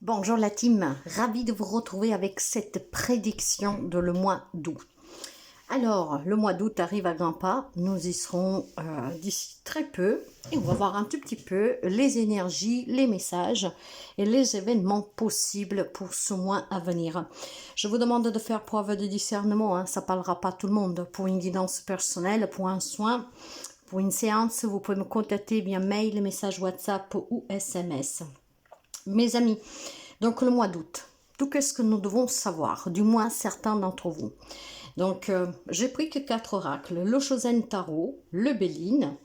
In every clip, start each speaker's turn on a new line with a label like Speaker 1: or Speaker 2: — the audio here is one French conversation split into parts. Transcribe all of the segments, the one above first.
Speaker 1: Bonjour la team, ravie de vous retrouver avec cette prédiction de le mois d'août. Alors, le mois d'août arrive à grands pas, nous y serons d'ici très peu et on va voir un tout petit peu les énergies, les messages et les événements possibles pour ce mois à venir. Je vous demande de faire preuve de discernement, ça ne parlera pas à tout le monde. Pour une guidance personnelle, pour un soin, pour une séance, vous pouvez me contacter via mail, message WhatsApp ou SMS. Mes amis, donc le mois d'août, tout qu'est-ce que nous devons savoir, du moins certains d'entre vous. Donc, j'ai pris que 4 oracles, le Chosen Tarot, le Béline,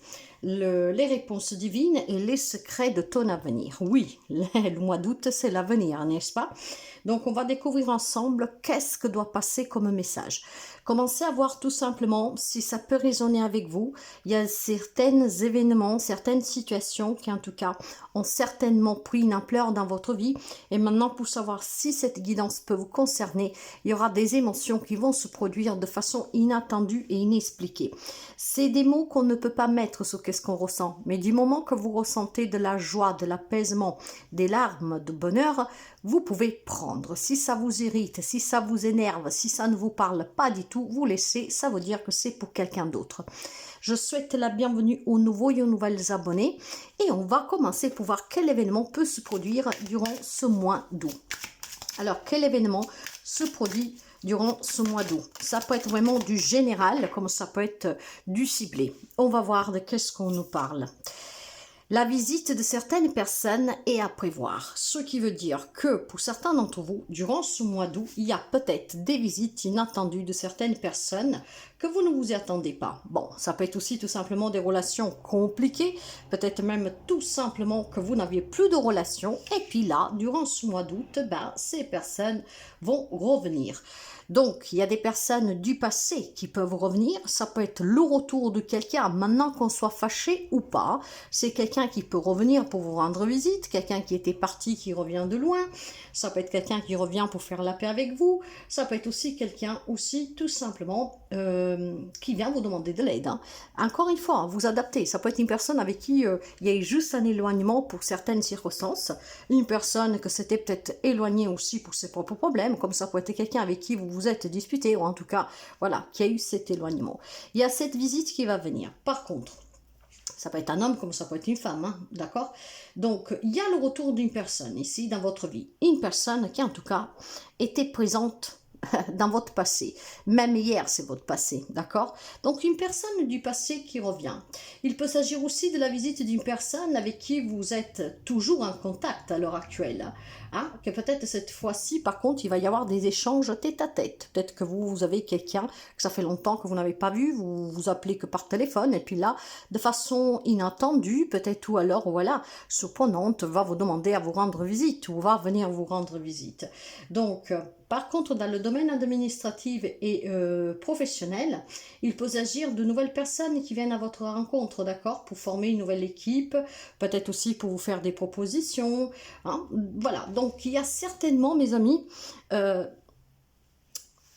Speaker 1: les réponses divines et les secrets de ton avenir. Oui, le mois d'août, c'est l'avenir, n'est-ce pas? Donc, on va découvrir ensemble qu'est-ce que doit passer comme message. Commencez à voir tout simplement si ça peut résonner avec vous. Il y a certains événements, certaines situations qui en tout cas ont certainement pris une ampleur dans votre vie. Et maintenant, pour savoir si cette guidance peut vous concerner, il y aura des émotions qui vont se produire de façon inattendue et inexpliquée. C'est des mots qu'on ne peut pas mettre sur qu'est-ce qu'on ressent. Mais du moment que vous ressentez de la joie, de l'apaisement, des larmes de bonheur, vous pouvez prendre. Si ça vous irrite, si ça vous énerve, si ça ne vous parle pas du tout, vous laissez, ça veut dire que c'est pour quelqu'un d'autre. Je souhaite la bienvenue aux nouveaux et aux nouvelles abonnés et on va commencer pour voir quel événement peut se produire durant ce mois d'août. Alors, quel événement se produit durant ce mois d'août? Ça peut être vraiment du général, comme ça peut être du ciblé. On va voir de qu'est-ce qu'on nous parle. La visite de certaines personnes est à prévoir, ce qui veut dire que pour certains d'entre vous, durant ce mois d'août, il y a peut-être des visites inattendues de certaines personnes que vous ne vous y attendez pas. Bon, ça peut être aussi tout simplement des relations compliquées, peut-être même tout simplement que vous n'aviez plus de relations, et puis là, durant ce mois d'août, ces personnes vont revenir. Donc, il y a des personnes du passé qui peuvent revenir. Ça peut être le retour de quelqu'un, maintenant qu'on soit fâché ou pas. C'est quelqu'un qui peut revenir pour vous rendre visite, quelqu'un qui était parti, qui revient de loin. Ça peut être quelqu'un qui revient pour faire la paix avec vous. Ça peut être aussi quelqu'un aussi, tout simplement, qui vient vous demander de l'aide. Encore une fois, vous adaptez. Ça peut être une personne avec qui il y a eu juste un éloignement pour certaines circonstances. Une personne que c'était peut-être éloignée aussi pour ses propres problèmes, comme ça peut être quelqu'un avec qui vous vous êtes disputé, ou en tout cas, voilà, qui a eu cet éloignement. Il y a cette visite qui va venir. Par contre, ça peut être un homme comme ça peut être une femme, d'accord? Donc, il y a le retour d'une personne ici dans votre vie. Une personne qui, en tout cas, était présente dans votre passé. Même hier, c'est votre passé, d'accord? Donc, une personne du passé qui revient. Il peut s'agir aussi de la visite d'une personne avec qui vous êtes toujours en contact à l'heure actuelle. Que peut-être cette fois-ci, par contre, il va y avoir des échanges tête à tête. Peut-être que vous avez quelqu'un que ça fait longtemps que vous n'avez pas vu, vous vous appelez que par téléphone, et puis là, de façon inattendue, peut-être, ou alors, voilà, surprenante, va vous demander à vous rendre visite, ou va venir vous rendre visite. Donc, par contre, dans le domaine administratif et professionnel, il peut s'agir de nouvelles personnes qui viennent à votre rencontre, d'accord, pour former une nouvelle équipe, peut-être aussi pour vous faire des propositions, voilà. Donc, il y a certainement, mes amis,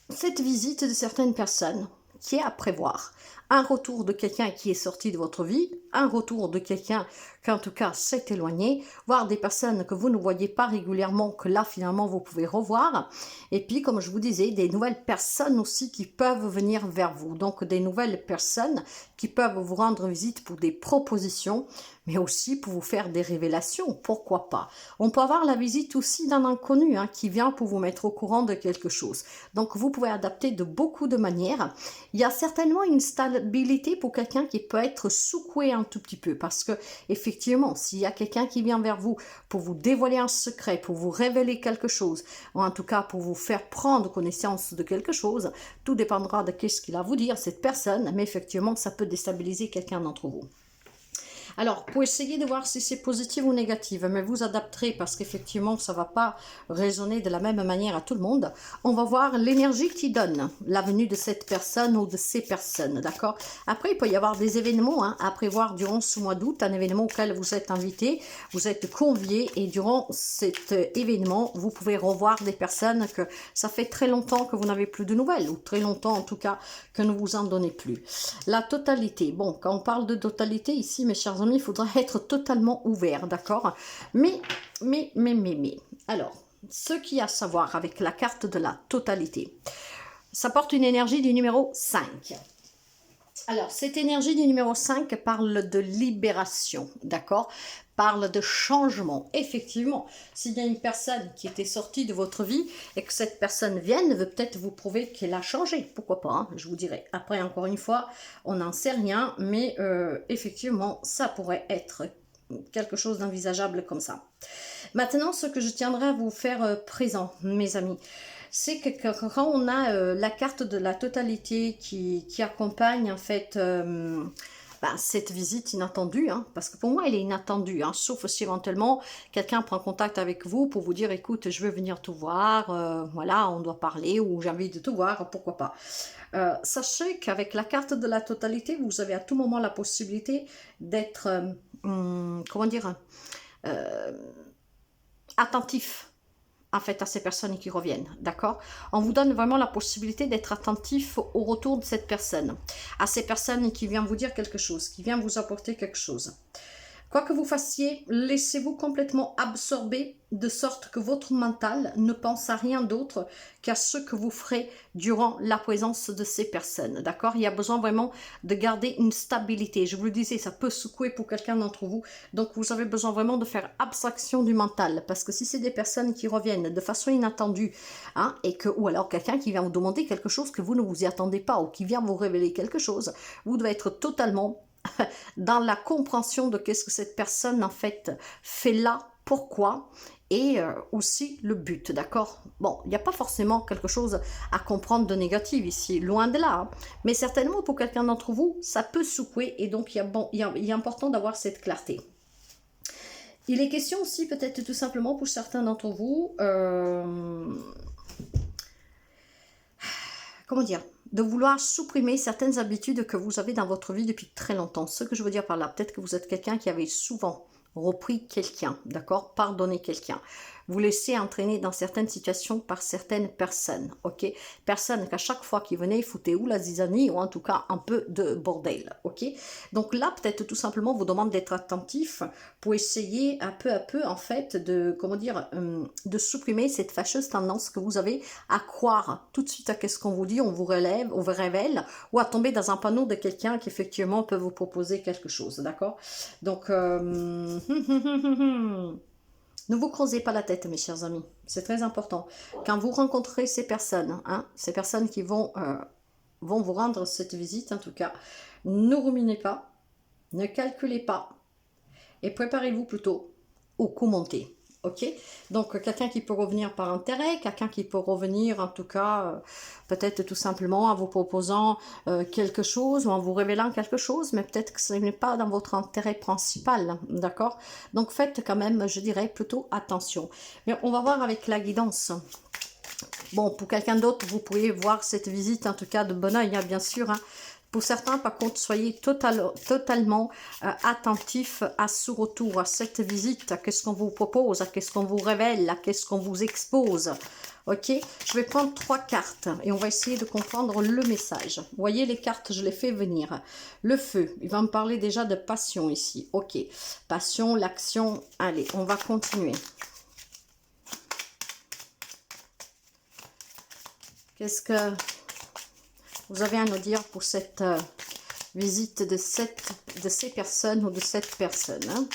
Speaker 1: cette visite de certaines personnes qui est à prévoir. Un retour de quelqu'un qui est sorti de votre vie, un retour de quelqu'un qui en tout cas s'est éloigné, voire des personnes que vous ne voyez pas régulièrement, que là finalement vous pouvez revoir. Et puis comme je vous disais, des nouvelles personnes aussi qui peuvent venir vers vous. Donc des nouvelles personnes qui peuvent vous rendre visite pour des propositions, mais aussi pour vous faire des révélations, pourquoi pas. On peut avoir la visite aussi d'un inconnu qui vient pour vous mettre au courant de quelque chose. Donc vous pouvez adapter de beaucoup de manières. Il y a certainement une stabilité pour quelqu'un qui peut être secoué un tout petit peu, parce que effectivement, s'il y a quelqu'un qui vient vers vous pour vous dévoiler un secret, pour vous révéler quelque chose, ou en tout cas pour vous faire prendre connaissance de quelque chose, tout dépendra de qu'est-ce qu'il a à vous dire, cette personne, mais effectivement, ça peut déstabiliser quelqu'un d'entre vous. Alors, pour essayer de voir si c'est positif ou négatif, mais vous adapterez parce qu'effectivement, ça ne va pas résonner de la même manière à tout le monde. On va voir l'énergie qui donne la venue de cette personne ou de ces personnes, d'accord? Après, il peut y avoir des événements à prévoir durant ce mois d'août, un événement auquel vous êtes invité, vous êtes convié, et durant cet événement, vous pouvez revoir des personnes que ça fait très longtemps que vous n'avez plus de nouvelles, ou très longtemps en tout cas que ne vous en donnez plus. La totalité, bon, quand on parle de totalité ici, mes chers amis, il faudra être totalement ouvert, d'accord? Mais. Alors, ce qu'il y a à savoir avec la carte de la totalité, ça porte une énergie du numéro 5. Alors, cette énergie du numéro 5 parle de libération, d'accord? Parle de changement. Effectivement, s'il y a une personne qui était sortie de votre vie et que cette personne vienne, veut peut-être vous prouver qu'elle a changé. Pourquoi pas, hein, je vous dirai. Après, encore une fois, on n'en sait rien, mais effectivement, ça pourrait être quelque chose d'envisageable comme ça. Maintenant, ce que je tiendrai à vous faire présent, mes amis, c'est que quand on a la carte de la totalité qui accompagne en fait cette visite inattendue, hein, parce que pour moi elle est inattendue, hein, sauf si éventuellement quelqu'un prend contact avec vous pour vous dire écoute je veux venir te voir, voilà on doit parler ou j'ai envie de te voir, pourquoi pas. Sachez qu'avec la carte de la totalité vous avez à tout moment la possibilité d'être comment dire attentif en fait à ces personnes qui reviennent, d'accord? On vous donne vraiment la possibilité d'être attentif au retour de cette personne, à ces personnes qui viennent vous dire quelque chose, qui viennent vous apporter quelque chose. Quoi que vous fassiez, laissez-vous complètement absorber de sorte que votre mental ne pense à rien d'autre qu'à ce que vous ferez durant la présence de ces personnes. D'accord? Il y a besoin vraiment de garder une stabilité. Je vous le disais, ça peut secouer pour quelqu'un d'entre vous. Donc, vous avez besoin vraiment de faire abstraction du mental. Parce que si c'est des personnes qui reviennent de façon inattendue, hein, ou alors quelqu'un qui vient vous demander quelque chose que vous ne vous y attendez pas ou qui vient vous révéler quelque chose, vous devez être totalement dans la compréhension de qu'est-ce que cette personne en fait là, pourquoi, et aussi le but, d'accord? Bon, il n'y a pas forcément quelque chose à comprendre de négatif ici, loin de là, hein. Mais certainement pour quelqu'un d'entre vous, ça peut secouer, et donc il est important d'avoir cette clarté. Il est question aussi peut-être tout simplement pour certains d'entre vous, comment dire, de vouloir supprimer certaines habitudes que vous avez dans votre vie depuis très longtemps. Ce que je veux dire par là, peut-être que vous êtes quelqu'un qui avait souvent repris quelqu'un, d'accord, pardonné quelqu'un. Vous laissez entraîner dans certaines situations par certaines personnes, ok? Personnes qu'à chaque fois qu'ils venaient, ils foutaient ou la zizanie ou en tout cas un peu de bordel, ok? Donc là, peut-être tout simplement, vous demande d'être attentif pour essayer à peu en fait de, comment dire, de supprimer cette fâcheuse tendance que vous avez à croire tout de suite à qu'est-ce qu'on vous dit, on vous révèle, ou à tomber dans un panneau de quelqu'un qui effectivement peut vous proposer quelque chose, d'accord? Donc, ne vous creusez pas la tête, mes chers amis. C'est très important. Quand vous rencontrez ces personnes, hein, ces personnes qui vont vous rendre cette visite, en tout cas, ne ruminez pas, ne calculez pas, et préparez-vous plutôt au commenter. Ok, donc quelqu'un qui peut revenir par intérêt, quelqu'un qui peut revenir en tout cas peut-être tout simplement en vous proposant quelque chose ou en vous révélant quelque chose, mais peut-être que ce n'est pas dans votre intérêt principal, d'accord? Donc faites quand même, je dirais, plutôt attention. Mais on va voir avec la guidance. Bon, pour quelqu'un d'autre, vous pouvez voir cette visite en tout cas de bon oeil, hein, bien sûr, hein. Pour certains, par contre, soyez totalement attentifs à ce retour, à cette visite, à qu'est-ce qu'on vous propose, à qu'est-ce qu'on vous révèle, à qu'est-ce qu'on vous expose. Ok, je vais prendre 3 cartes et on va essayer de comprendre le message. Vous voyez les cartes, je les fais venir. Le feu, il va me parler déjà de passion ici. Ok, passion, l'action. Allez, on va continuer. Qu'est-ce que vous avez à nous dire pour cette visite de ces personnes ou de cette personne, hein?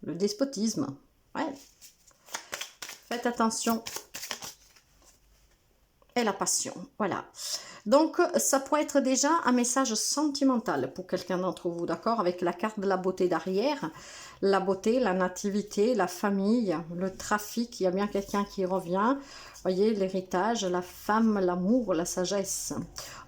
Speaker 1: Le despotisme. Ouais. Faites attention. Et la passion. Voilà. Donc, ça pourrait être déjà un message sentimental pour quelqu'un d'entre vous, d'accord? Avec la carte de la beauté derrière. La beauté, la nativité, la famille, le trafic. Il y a bien quelqu'un qui revient. Vous voyez, l'héritage, la femme, l'amour, la sagesse.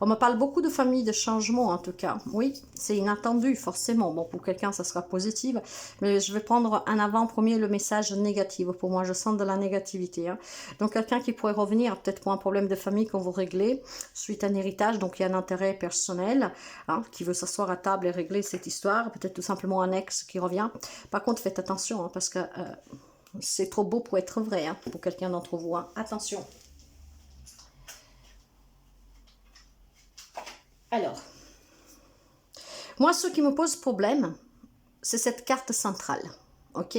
Speaker 1: On me parle beaucoup de famille, de changement en tout cas. Oui, c'est inattendu forcément. Bon, pour quelqu'un, ça sera positif. Mais je vais prendre en avant-premier le message négatif. Pour moi, je sens de la négativité, hein. Donc, quelqu'un qui pourrait revenir, peut-être pour un problème de famille qu'on vous réglez, suite à un héritage. Donc, il y a un intérêt personnel, hein, qui veut s'asseoir à table et régler cette histoire. Peut-être tout simplement un ex qui revient. Par contre, faites attention, hein, parce que... c'est trop beau pour être vrai, hein, pour quelqu'un d'entre vous, hein. Attention. Alors, moi, ce qui me pose problème, c'est cette carte centrale, ok?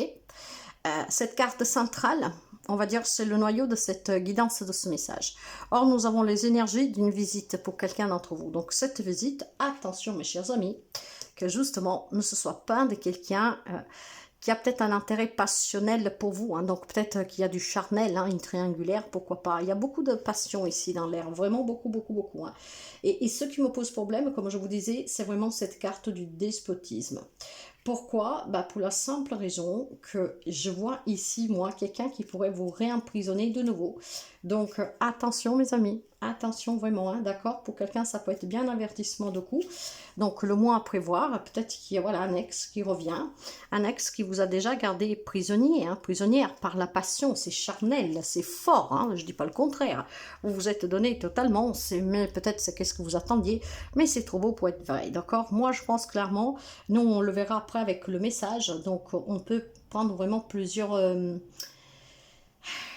Speaker 1: Cette carte centrale, on va dire, c'est le noyau de cette guidance de ce message. Or, nous avons les énergies d'une visite pour quelqu'un d'entre vous. Donc, cette visite, attention mes chers amis, que justement, ne se soit pas de quelqu'un qui a peut-être un intérêt passionnel pour vous. Hein. Donc, peut-être qu'il y a du charnel, hein, une triangulaire, pourquoi pas. Il y a beaucoup de passion ici dans l'air, vraiment beaucoup, beaucoup, beaucoup. Hein. Et ce qui me pose problème, comme je vous disais, c'est vraiment cette carte du despotisme. Pourquoi? Bah pour la simple raison que je vois ici, moi, quelqu'un qui pourrait vous réemprisonner de nouveau. Donc, attention mes amis, attention vraiment, hein, d'accord? Pour quelqu'un, ça peut être bien un avertissement de coup. Donc, le mois à prévoir, peut-être qu'il y a voilà, un ex qui revient, un ex qui vous a déjà gardé prisonnier, hein, prisonnière par la passion, c'est charnel, c'est fort, hein, je dis pas le contraire. Vous vous êtes donné totalement, mais peut-être c'est qu'est-ce que vous attendiez, mais c'est trop beau pour être vrai, d'accord? Moi, je pense clairement, nous, on le verra après avec le message, donc on peut prendre vraiment plusieurs...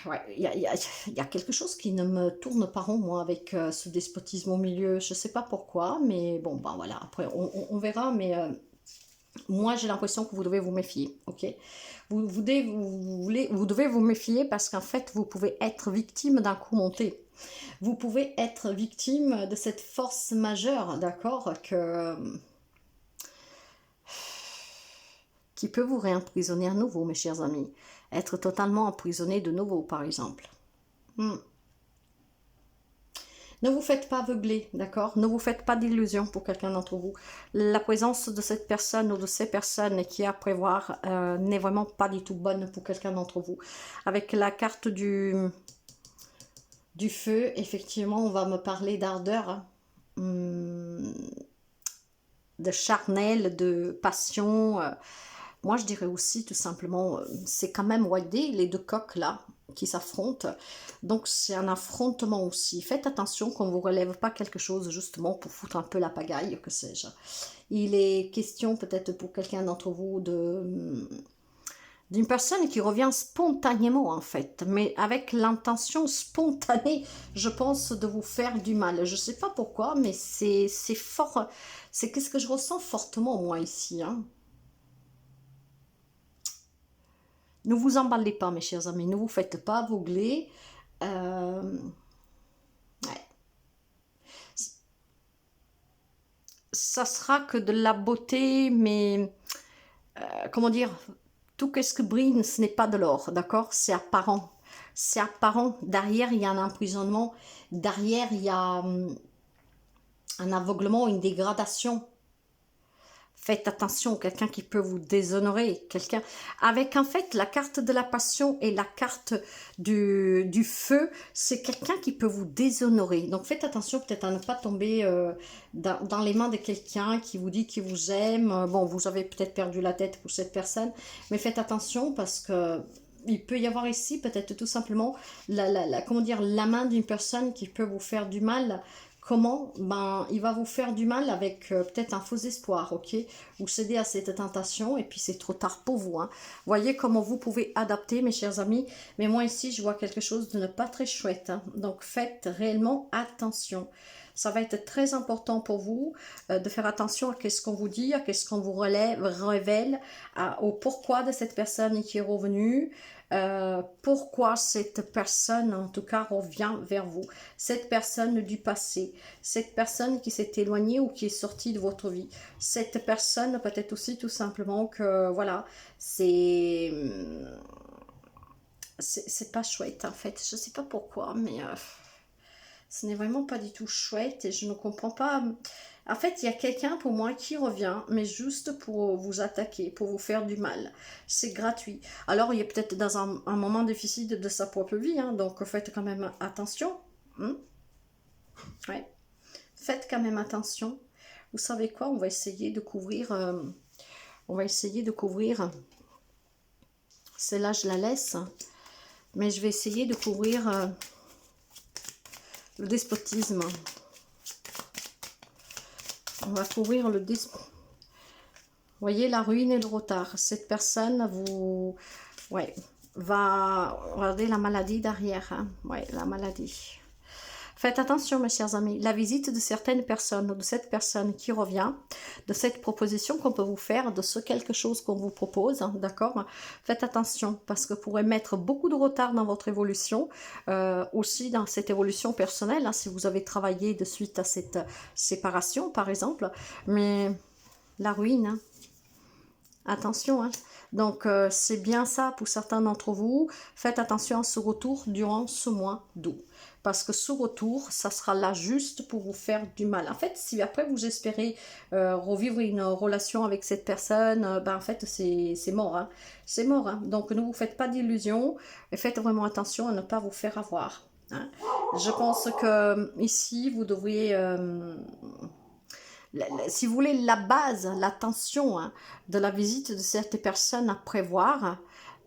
Speaker 1: Ouais, il y a quelque chose qui ne me tourne pas rond, moi, avec ce despotisme au milieu. Je sais pas pourquoi, mais bon, ben voilà, après, on verra, mais moi, j'ai l'impression que vous devez vous méfier, ok? Vous devez vous méfier parce qu'en fait, vous pouvez être victime d'un coup monté. Vous pouvez être victime de cette force majeure, d'accord, qui peut vous réemprisonner à nouveau, mes chers amis. Être totalement emprisonné de nouveau, par exemple. Ne vous faites pas aveugler, d'accord? Ne vous faites pas d'illusions pour quelqu'un d'entre vous. La présence de cette personne ou de ces personnes qui est à prévoir n'est vraiment pas du tout bonne pour quelqu'un d'entre vous. Avec la carte du feu, effectivement, on va me parler d'ardeur, de charnel, de passion. Moi, je dirais aussi tout simplement, c'est quand même Wadé, les deux coqs là, qui s'affrontent. Donc, c'est un affrontement aussi. Faites attention qu'on ne vous relève pas quelque chose justement pour foutre un peu la pagaille, que sais-je. Il est question peut-être pour quelqu'un d'entre vous d'une personne qui revient spontanément en fait, mais avec l'intention spontanée, je pense, de vous faire du mal. Je ne sais pas pourquoi, mais c'est fort. C'est qu'est-ce que je ressens fortement moi ici, hein. Ne vous emballez pas, mes chers amis, ne vous faites pas aveugler. Ouais. Ça sera que de la beauté, mais comment dire, tout ce que brille, ce n'est pas de l'or, d'accord? C'est apparent. C'est apparent. Derrière, il y a un emprisonnement. Derrière, il y a un aveuglement, une dégradation. Faites attention, quelqu'un qui peut vous déshonorer, quelqu'un avec en fait la carte de la passion et la carte du feu, c'est quelqu'un qui peut vous déshonorer. Donc faites attention peut-être à ne pas tomber dans les mains de quelqu'un qui vous dit qu'il vous aime. Bon, vous avez peut-être perdu la tête pour cette personne, mais faites attention parce que il peut y avoir ici peut-être tout simplement comment dire, la main d'une personne qui peut vous faire du mal. Comment? Ben, il va vous faire du mal avec peut-être un faux espoir, ok? Vous cédez à cette tentation et puis c'est trop tard pour vous, hein. Voyez comment vous pouvez adapter, mes chers amis. Mais moi ici, je vois quelque chose de ne pas très chouette, hein. Donc faites réellement attention. Ça va être très important pour vous de faire attention à ce qu'on vous dit, à ce qu'on vous révèle, au pourquoi de cette personne qui est revenue. Pourquoi cette personne, en tout cas, revient vers vous. Cette personne du passé, cette personne qui s'est éloignée ou qui est sortie de votre vie. Cette personne, peut-être aussi tout simplement que, voilà, c'est pas chouette, en fait. Je sais pas pourquoi, mais ce n'est vraiment pas du tout chouette et je ne comprends pas. En fait, il y a quelqu'un pour moi qui revient, mais juste pour vous attaquer, pour vous faire du mal. C'est gratuit. Alors, il est peut-être dans un moment difficile de sa propre vie, hein, donc faites quand même attention. Ouais. Faites quand même attention. Vous savez quoi? On va essayer de couvrir. Celle-là, je la laisse. Mais je vais essayer de couvrir le despotisme. On va couvrir le despotisme. Vous voyez, la ruine et le retard. Cette personne va... Regardez la maladie derrière. Hein. Ouais, la maladie. Faites attention, mes chers amis, la visite de certaines personnes, ou de cette personne qui revient, de cette proposition qu'on peut vous faire, de ce quelque chose qu'on vous propose, hein, d'accord? Faites attention, parce que vous pourrez mettre beaucoup de retard dans votre évolution, aussi dans cette évolution personnelle, hein, si vous avez travaillé de suite à cette séparation, par exemple, mais la ruine, hein. Attention, hein. Donc c'est bien ça pour certains d'entre vous. Faites attention à ce retour durant ce mois d'août. Parce que ce retour, ça sera là juste pour vous faire du mal. En fait, si après vous espérez revivre une relation avec cette personne, ben en fait c'est mort. Hein. C'est mort. Hein. Donc ne vous faites pas d'illusions et faites vraiment attention à ne pas vous faire avoir. Hein. Je pense que ici, vous devriez... si vous voulez, la base, l'attention hein, de la visite de cette personne à prévoir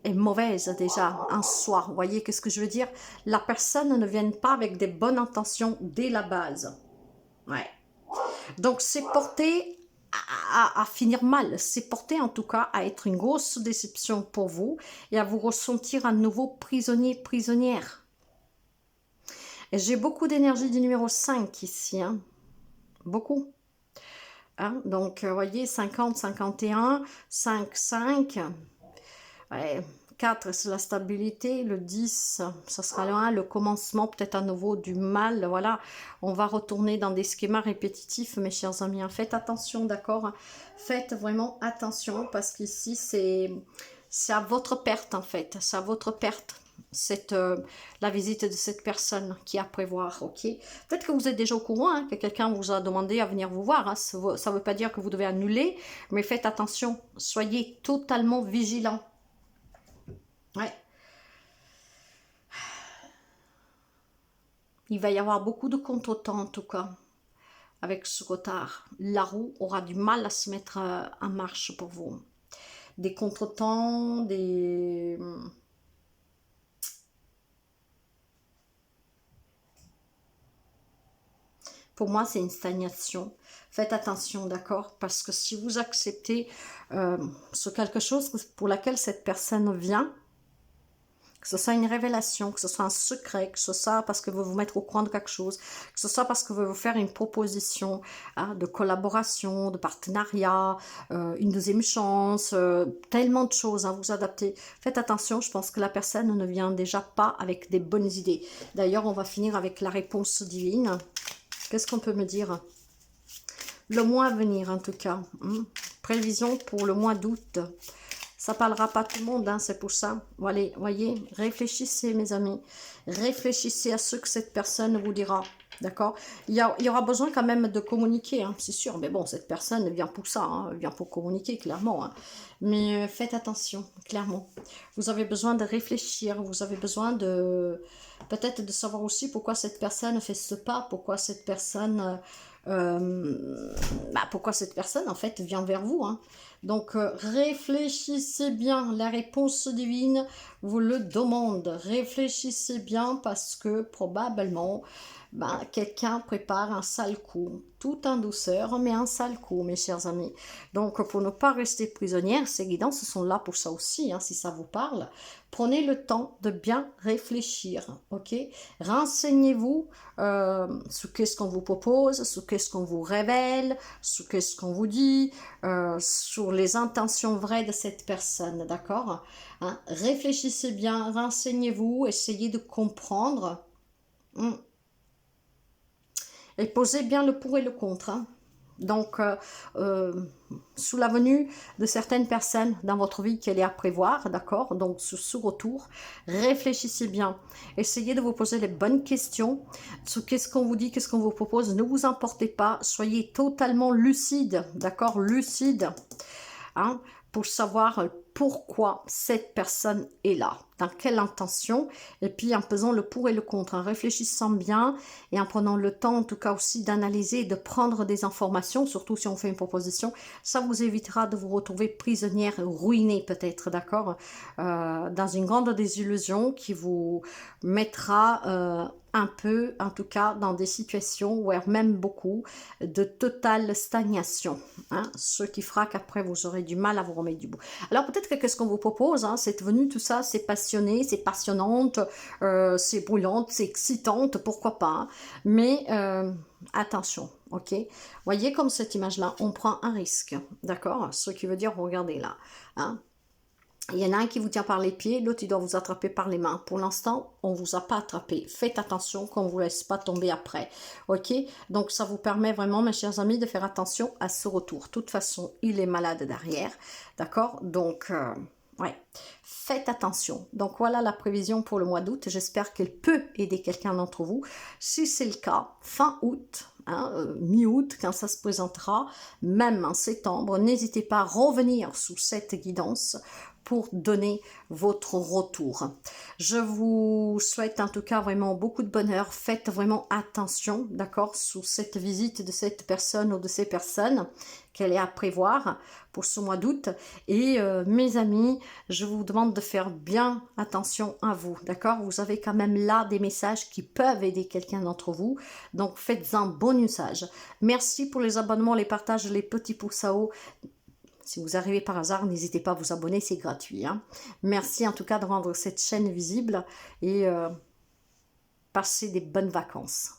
Speaker 1: est mauvaise déjà en soi. Vous voyez qu'est-ce que je veux dire? La personne ne vient pas avec des bonnes intentions dès la base. Ouais. Donc c'est porté à finir mal. C'est porté en tout cas à être une grosse déception pour vous et à vous ressentir à nouveau prisonnier, prisonnière. Et j'ai beaucoup d'énergie du numéro 5 ici. Hein. Beaucoup. Hein, donc, vous voyez, 50, 51, 5, 5. Ouais, 4, c'est la stabilité. Le 10, ça sera le 1, le commencement, peut-être à nouveau du mal. Voilà, on va retourner dans des schémas répétitifs, mes chers amis. Faites attention, d'accord? Faites vraiment attention, parce qu'ici, c'est à votre perte, en fait. C'est à votre perte. La visite de cette personne qui est à prévoir, ok? Peut-être que vous êtes déjà au courant, hein, que quelqu'un vous a demandé à venir vous voir, hein, ça ne veut pas dire que vous devez annuler, mais faites attention, soyez totalement vigilants. Ouais. Il va y avoir beaucoup de contretemps en tout cas, avec ce retard. La roue aura du mal à se mettre en marche pour vous. Des contretemps, des... Pour moi, c'est une stagnation. Faites attention, d'accord? Parce que si vous acceptez sur quelque chose pour laquelle cette personne vient, que ce soit une révélation, que ce soit un secret, que ce soit parce que veut vous mettre au courant de quelque chose, que ce soit parce que veut vous faire une proposition hein, de collaboration, de partenariat, une deuxième chance, tellement de choses à vous adapter. Faites attention, je pense que la personne ne vient déjà pas avec des bonnes idées. D'ailleurs, on va finir avec la réponse divine. Qu'est-ce qu'on peut me dire? Le mois à venir, en tout cas. Prévision pour le mois d'août. Ça ne parlera pas tout le monde, hein, c'est pour ça. Allez, voyez, réfléchissez, mes amis. Réfléchissez à ce que cette personne vous dira. D'accord? Il y aura besoin quand même de communiquer, hein, c'est sûr. Mais bon, cette personne vient pour ça, hein, vient pour communiquer, clairement. Hein. Mais faites attention, clairement. Vous avez besoin de réfléchir, vous avez besoin de... Peut-être de savoir aussi pourquoi cette personne fait ce pas, pourquoi cette personne... pourquoi cette personne, en fait, vient vers vous. Hein. Donc, réfléchissez bien. La réponse divine vous le demande. Réfléchissez bien parce que probablement... quelqu'un prépare un sale coup, tout en douceur, mais un sale coup, mes chers amis. Donc, pour ne pas rester prisonnière, ces guidances sont là pour ça aussi, hein, si ça vous parle. Prenez le temps de bien réfléchir, ok? Renseignez-vous sur qu'est-ce qu'on vous propose, sur qu'est-ce qu'on vous révèle, sur qu'est-ce qu'on vous dit, sur les intentions vraies de cette personne, d'accord? Hein? Réfléchissez bien, renseignez-vous, essayez de comprendre. Et posez bien le pour et le contre. Hein. Donc, sous la venue de certaines personnes dans votre vie qu'elle est à prévoir, d'accord? Donc, sur ce retour, réfléchissez bien. Essayez de vous poser les bonnes questions sur qu'est-ce qu'on vous dit, qu'est-ce qu'on vous propose. Ne vous emportez pas. Soyez totalement lucide, d'accord? Lucide. Hein, pour savoir pourquoi cette personne est là, dans quelle intention, et puis en pesant le pour et le contre, en réfléchissant bien et en prenant le temps en tout cas aussi d'analyser et de prendre des informations, surtout si on fait une proposition, ça vous évitera de vous retrouver prisonnière, ruinée peut-être, d'accord, dans une grande désillusion qui vous mettra un peu, en tout cas, dans des situations, voire même beaucoup, de totale stagnation. Hein, ce qui fera qu'après, vous aurez du mal à vous remettre du bout. Alors, peut-être peut-être que qu'est-ce qu'on vous propose, hein, c'est venu tout ça, c'est passionné, c'est passionnante, c'est brûlante, c'est excitante, pourquoi pas, hein. Mais attention, ok? Voyez comme cette image-là, on prend un risque, d'accord? Ce qui veut dire, regardez là, hein? Il y en a un qui vous tient par les pieds, l'autre il doit vous attraper par les mains. Pour l'instant, on ne vous a pas attrapé. Faites attention qu'on ne vous laisse pas tomber après. Ok? Donc ça vous permet vraiment, mes chers amis, de faire attention à ce retour. De toute façon, il est malade derrière. D'accord? Donc, ouais. Faites attention. Donc voilà la prévision pour le mois d'août. J'espère qu'elle peut aider quelqu'un d'entre vous. Si c'est le cas, fin août, hein, mi-août, quand ça se présentera, même en septembre, n'hésitez pas à revenir sous cette guidance pour donner votre retour. Je vous souhaite en tout cas vraiment beaucoup de bonheur. Faites vraiment attention, d'accord, sous cette visite de cette personne ou de ces personnes qu'elle est à prévoir pour ce mois d'août. Et mes amis, je vous demande de faire bien attention à vous, d'accord? Vous avez quand même là des messages qui peuvent aider quelqu'un d'entre vous, donc faites-en bon usage. Merci pour les abonnements, les partages, les petits pouces à haut. Si vous arrivez par hasard, n'hésitez pas à vous abonner, c'est gratuit, hein. Merci en tout cas de rendre cette chaîne visible et passez des bonnes vacances.